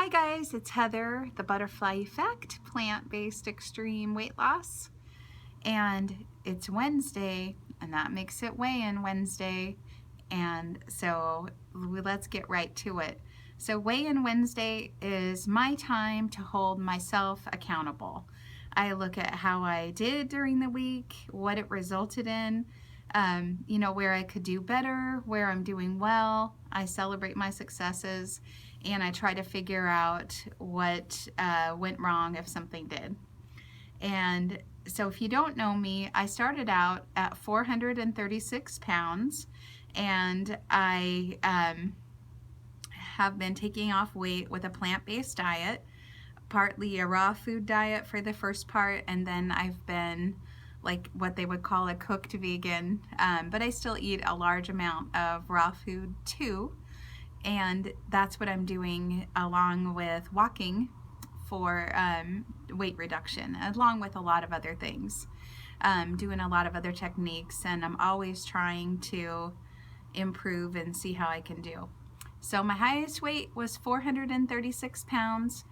Hi guys, it's Heather, the Butterfly Effect, plant-based extreme weight loss. And it's Wednesday, and that makes it weigh-in Wednesday. And so let's get right to it. So weigh-in Wednesday is my time to hold myself accountable. I look at how I did during the week, what it resulted in, where I could do better, where I'm doing well. I celebrate my successes, and I try to figure out what went wrong if something did. And so if you don't know me, I started out at 436 pounds, and I have been taking off weight with a plant-based diet, partly a raw food diet for the first part, and then I've been like what they would call a cooked vegan, but I still eat a large amount of raw food too, and that's what I'm doing along with walking for weight reduction, along with a lot of other things, doing a lot of other techniques, and I'm always trying to improve and see how I can do. So my highest weight was 436 pounds.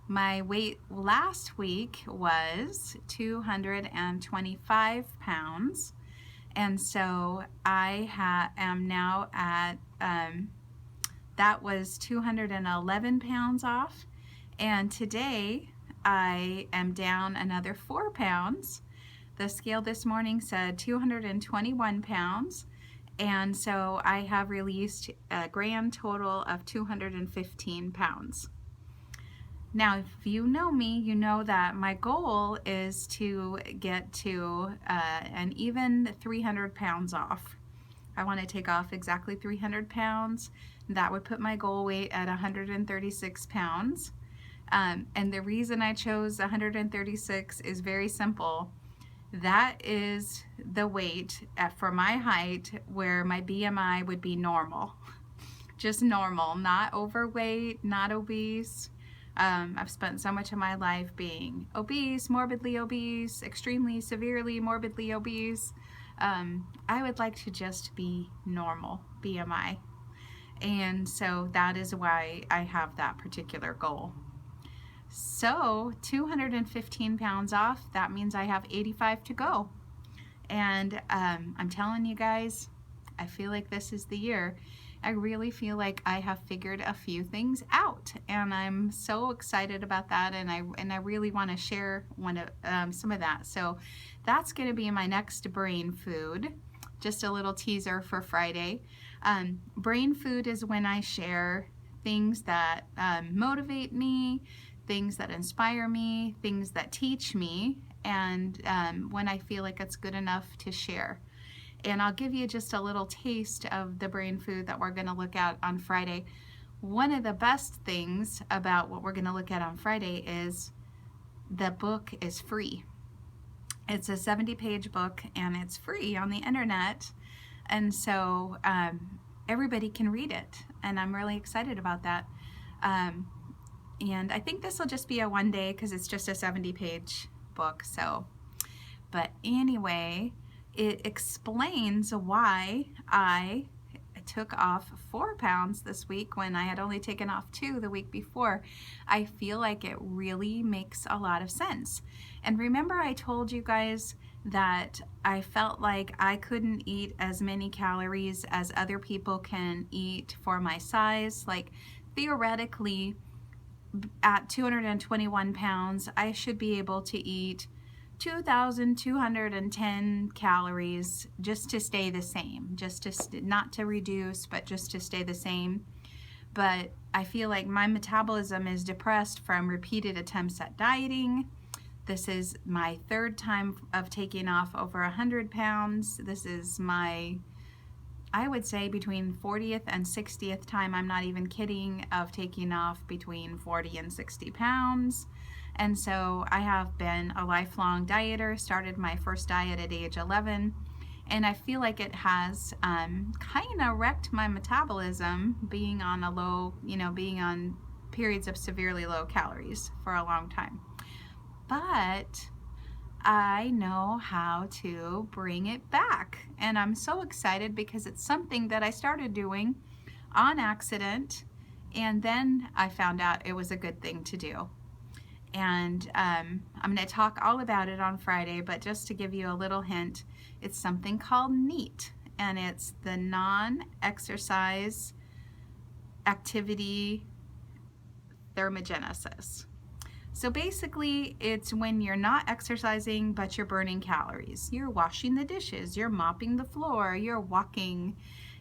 My weight last week was 225 pounds. And so I am now at, that was 211 pounds off. And today I am down another 4 pounds. The scale this morning said 221 pounds. And so I have released a grand total of 215 pounds. Now, if you know me, you know that my goal is to get to an even 300 pounds off. I want to take off exactly 300 pounds. That would put my goal weight at 136 pounds. And the reason I chose 136 is very simple. That is the weight for my height where my BMI would be normal. Just normal, not overweight, not obese. I've spent so much of my life being obese, morbidly obese, extremely severely morbidly obese. I would like to just be normal BMI. And so that is why I have that particular goal. So 215 pounds off, that means I have 85 to go. And I'm telling you guys, I feel like this is the year. I really feel like I have figured a few things out, and I'm so excited about that, and I really want to share some of that. So that's going to be my next brain food. Just a little teaser for Friday. Brain food is when I share things that motivate me, things that inspire me, things that teach me, and when I feel like it's good enough to share. And I'll give you just a little taste of the brain food that we're going to look at on Friday. One of the best things about what we're going to look at on Friday is the book is free. It's a 70-page book, and it's free on the internet, and so everybody can read it, and I'm really excited about that. And I think this will just be a one day because it's just a 70-page book. So, but anyway, it explains why I took off 4 pounds this week when I had only taken off 2 the week before. I feel like it really makes a lot of sense. And remember, I told you guys that I felt like I couldn't eat as many calories as other people can eat for my size. Like, theoretically, at 221 pounds, I should be able to eat 2,210 calories just to stay the same, just to not to reduce, but just to stay the same. But I feel like my metabolism is depressed from repeated attempts at dieting. This is my 3rd time of taking off over 100 pounds. This is my, I would say, between 40th and 60th time, I'm not even kidding, of taking off between 40 and 60 pounds. And so I have been a lifelong dieter, started my first diet at age 11, and I feel like it has kind of wrecked my metabolism being on a low, being on periods of severely low calories for a long time. But I know how to bring it back, and I'm so excited because it's something that I started doing on accident, And then I found out it was a good thing to do. And I'm going to talk all about it on Friday, but just to give you a little hint, it's something called NEAT, and it's the non-exercise activity thermogenesis. So basically, it's when you're not exercising, but you're burning calories. You're washing the dishes, you're mopping the floor, you're walking,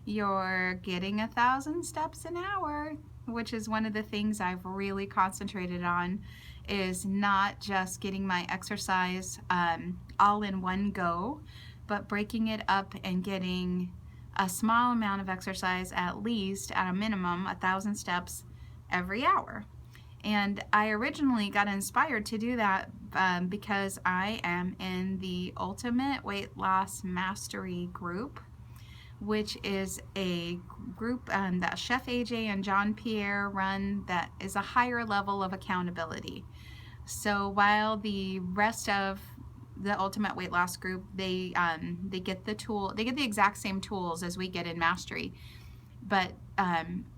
you're getting 1,000 steps an hour, which is one of the things I've really concentrated on, is not just getting my exercise all in one go, but breaking it up and getting a small amount of exercise, at least at a minimum 1,000 steps every hour. And I originally got inspired to do that because I am in the Ultimate Weight Loss Mastery group, which is a group that Chef AJ and John Pierre run that is a higher level of accountability. So while the rest of the Ultimate Weight Loss group, they get the exact same tools as we get in Mastery, but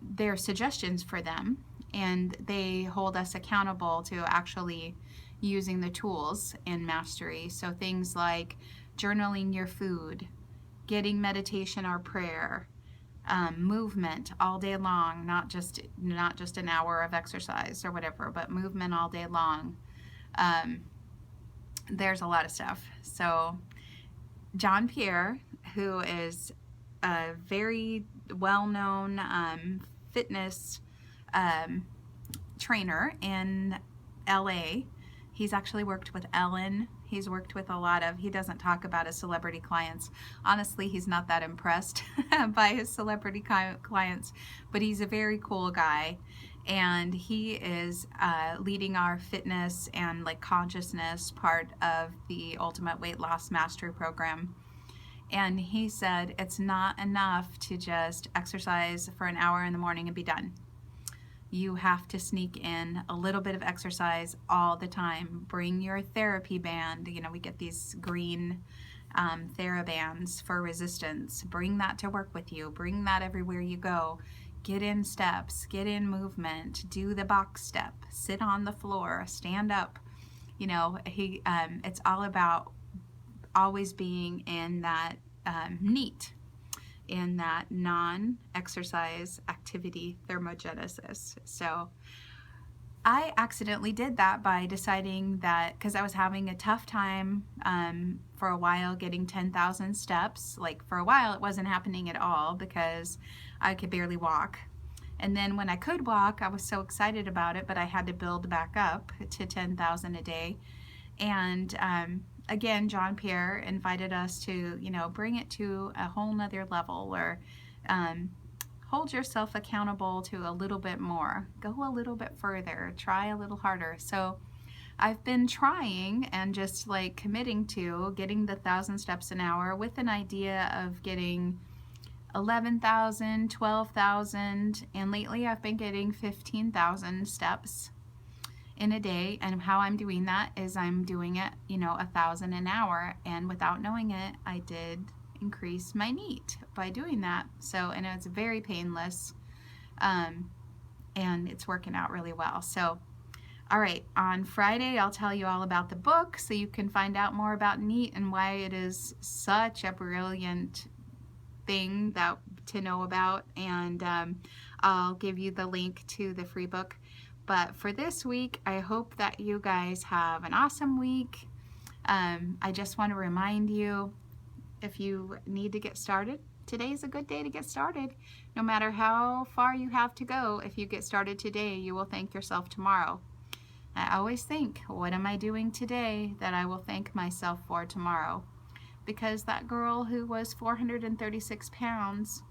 they're suggestions for them, and they hold us accountable to actually using the tools in Mastery. So things like journaling your food, getting meditation or prayer, movement all day long, not just an hour of exercise or whatever, but movement all day long. There's a lot of stuff. So John Pierre, who is a very well-known fitness trainer in LA. He's actually worked with Ellen. He's worked with he doesn't talk about his celebrity clients. Honestly, he's not that impressed by his celebrity clients, but he's a very cool guy. And he is leading our fitness and like consciousness part of the Ultimate Weight Loss Mastery program. And he said it's not enough to just exercise for an hour in the morning and be done. You have to sneak in a little bit of exercise all the time. Bring your therapy band. You know, we get these green TheraBands for resistance. Bring that to work with you. Bring that everywhere you go. Get in steps, get in movement, do the box step, sit on the floor, stand up. You know, it's all about always being in that NEAT, in that non-exercise activity thermogenesis. So I accidentally did that by deciding that, because I was having a tough time for a while getting 10,000 steps. Like for a while it wasn't happening at all because I could barely walk. And then when I could walk, I was so excited about it, but I had to build back up to 10,000 a day. And again, John Pierre invited us to, you know, bring it to a whole nother level, or hold yourself accountable to a little bit more, go a little bit further, try a little harder. So I've been trying and just like committing to getting the 1,000 steps an hour with an idea of getting 11,000, 12,000, and lately I've been getting 15,000 steps in a day. And how I'm doing that is I'm doing it, you know, 1,000 an hour, and without knowing it, I did increase my NEAT by doing that. So, and it's very painless, and it's working out really well. So, all right, on Friday I'll tell you all about the book so you can find out more about NEAT and why it is such a brilliant thing to know about, and I'll give you the link to the free book. But for this week, I hope that you guys have an awesome week. I just want to remind you, if you need to get started, today's a good day to get started. No matter how far you have to go, if you get started today, you will thank yourself tomorrow. I always think, what am I doing today that I will thank myself for tomorrow? Because that girl who was 436 pounds,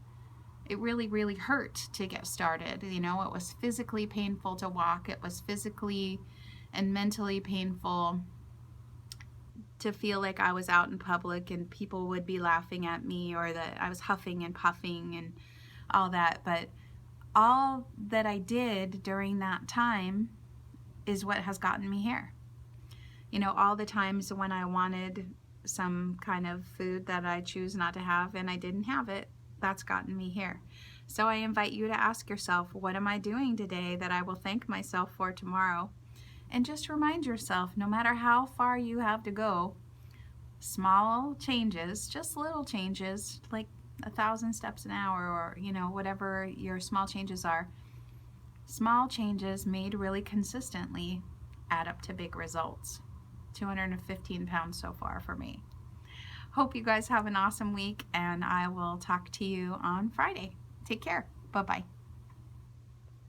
it really, really hurt to get started. You know, it was physically painful to walk. It was physically and mentally painful to feel like I was out in public and people would be laughing at me, or that I was huffing and puffing and all that. But all that I did during that time is what has gotten me here. You know, all the times when I wanted some kind of food that I choose not to have and I didn't have it, that's gotten me here. So I invite you to ask yourself, what am I doing today that I will thank myself for tomorrow? And just remind yourself, no matter how far you have to go, small changes, just little changes, like 1,000 steps an hour, or whatever your small changes are, small changes made really consistently add up to big results. 215 pounds so far for me. Hope you guys have an awesome week, and I will talk to you on Friday. Take care. Bye-bye.